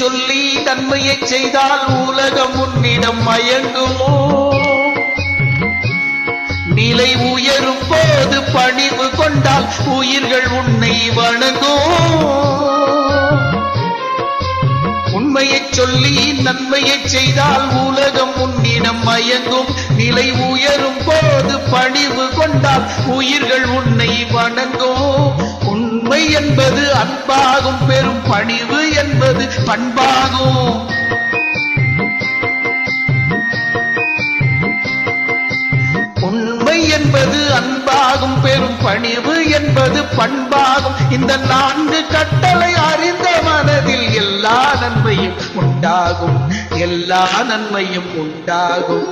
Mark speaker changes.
Speaker 1: சொல்லி நன்மையை செய்தால் உலகம் உன்னிடம் மயங்குமோ? நிலை உயரும் போது பணிவு கொண்டால் உயிர்கள் உன்னை வணங்கும். உண்மையை சொல்லி நன்மையை செய்தால் உலகம் உன்னிடம் மயங்கும். நிலை உயரும் போது பணிவு கொண்டால் உயிர்கள் உன்னை வணங்கும். உண்மை என்பது அன்பாகும், பெரும் பணிவு என்பது பண்பாகும். உண்மை என்பது அன்பாகும், பெரும் பணிவு என்பது பண்பாகும். இந்த 4 கட்டளை அறிந்த மனதில் எல்லா நன்மையும் உண்டாகும், எல்லா நன்மையும் உண்டாகும்.